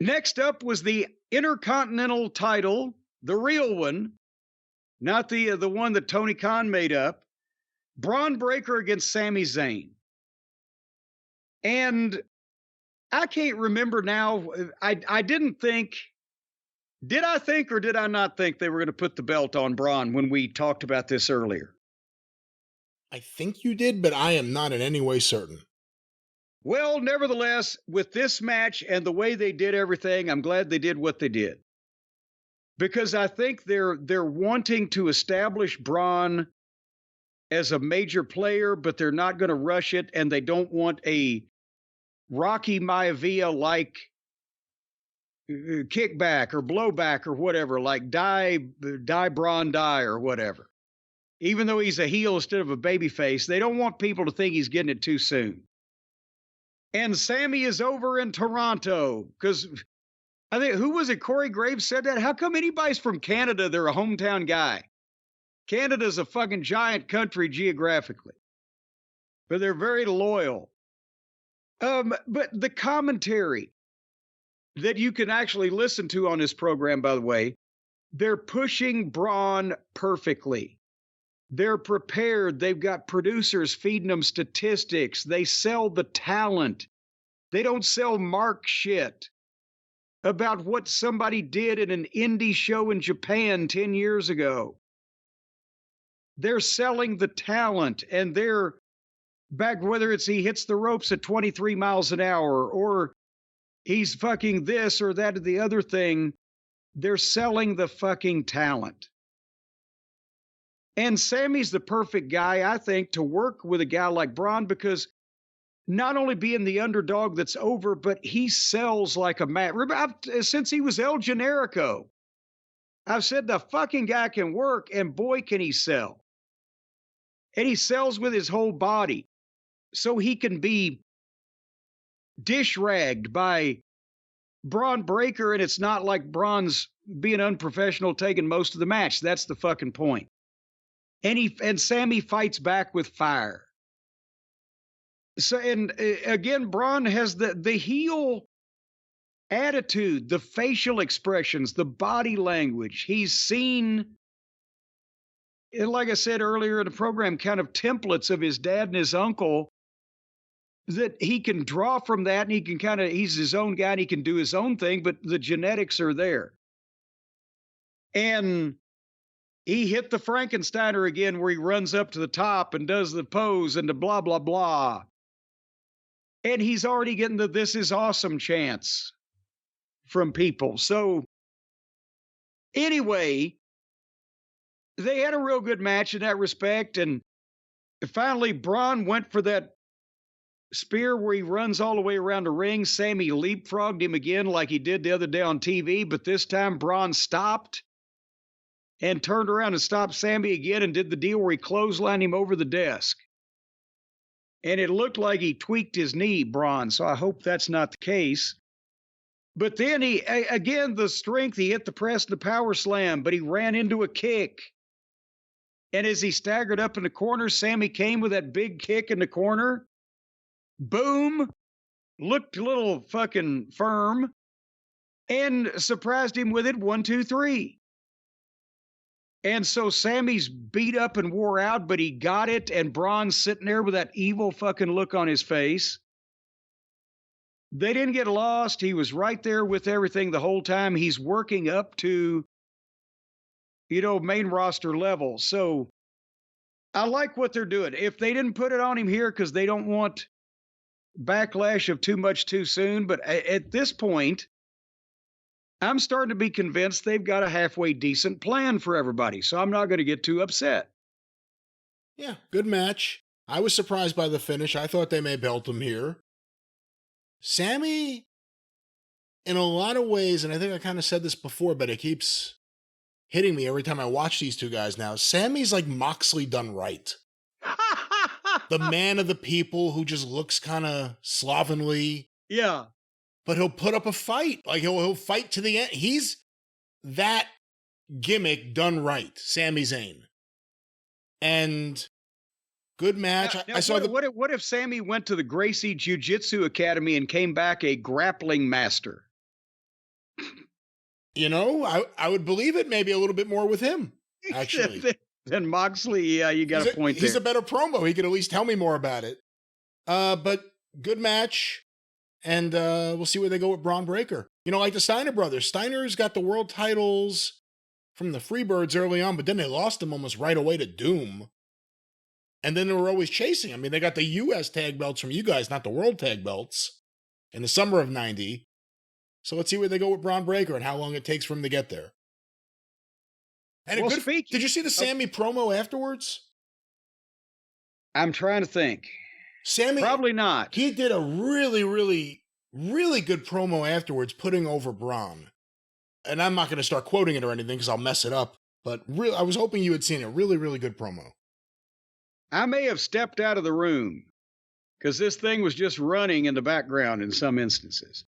Next up was the Intercontinental title, the real one, not the one that Tony Khan made up. Bron Breakker against Sami Zayn. And I can't remember now. I didn't think. Did I think or did I not think they were going to put the belt on Bron when we talked about this earlier? I think you did, but I am not in any way certain. Well, nevertheless, with this match and the way they did everything, I'm glad they did what they did. Because I think they're wanting to establish Bron as a major player, but they're not going to rush it, and they don't want a Rocky Maivia-like kickback or blowback or whatever, like die Bron die or whatever. Even though he's a heel instead of a babyface, they don't want people to think he's getting it too soon. And Sami is over in Toronto because I think, who was it? Corey Graves said that. How come anybody's from Canada, they're a hometown guy? Canada's a fucking giant country geographically, but they're very loyal. But the commentary that you can actually listen to on this program, by the way, they're pushing Bron perfectly. They're prepared. They've got producers feeding them statistics. They sell the talent. They don't sell Mark shit about what somebody did in an indie show in Japan 10 years ago. They're selling the talent, and they're back, whether it's he hits the ropes at 23 miles an hour or he's fucking this or that or the other thing. They're selling the fucking talent. And Sami's the perfect guy, I think, to work with a guy like Bron because not only being the underdog that's over, but he sells like a man. Since he was El Generico, I've said the fucking guy can work, and boy, can he sell. And he sells with his whole body. So he can be dish-ragged by Bron Breakker, and it's not like Bron's being unprofessional taking most of the match. That's the fucking point. And Sami fights back with fire. So, and again, Bron has the heel attitude, the facial expressions, the body language. He's seen, like I said earlier in the program, kind of templates of his dad and his uncle that he can draw from that, and he can he's his own guy and he can do his own thing, but the genetics are there. And he hit the Frankensteiner again where he runs up to the top and does the pose and the blah, blah, blah. And he's already getting the "this is awesome" chants from people. So anyway, they had a real good match in that respect. And finally, Bron went for that spear where he runs all the way around the ring. Sami leapfrogged him again like he did the other day on TV, but this time Bron stopped and turned around and stopped Sami again and did the deal where he clotheslined him over the desk. And it looked like he tweaked his knee, Bron, so I hope that's not the case. But then again, the strength, he hit the press and the power slam, but he ran into a kick. And as he staggered up in the corner, Sami came with that big kick in the corner. Boom. Looked a little fucking firm. And surprised him with it, 1, 2, 3. And so Sami's beat up and wore out, but he got it, and Bron's sitting there with that evil fucking look on his face. They didn't get lost. He was right there with everything the whole time. He's working up to, main roster level. So I like what they're doing. If they didn't put it on him here because they don't want backlash of too much too soon, but at this point, I'm starting to be convinced they've got a halfway decent plan for everybody, so I'm not going to get too upset. Yeah, good match. I was surprised by the finish. I thought they may belt him here. Sami, in a lot of ways, and I think I kind of said this before, but it keeps hitting me every time I watch these two guys now. Sami's like Moxley done right. The man of the people who just looks kind of slovenly. Yeah. But he'll put up a fight. Like he'll fight to the end. He's that gimmick done right, Sami Zayn. And good match. Now, I saw what if Sami went to the Gracie Jiu-Jitsu Academy and came back a grappling master? You know, I would believe it maybe a little bit more with him, actually. Then Moxley, yeah, you got a point there. He's a better promo. He could at least tell me more about it. But good match. And we'll see where they go with Braun Breaker. You know, like the Steiner brothers. Steiner's got the world titles from the Freebirds early on, but then they lost them almost right away to Doom. And then they were always chasing. I mean, they got the U.S. tag belts from you guys, not the world tag belts, in the summer of 90. So let's see where they go with Braun Breaker and how long it takes for him to get there. And Well, did you see the Sammy promo afterwards? I'm trying to think. Sammy, probably not. He did a really, really, really good promo afterwards, putting over Braun. And I'm not going to start quoting it or anything because I'll mess it up. But I was hoping you had seen it. Really, really good promo. I may have stepped out of the room because this thing was just running in the background in some instances.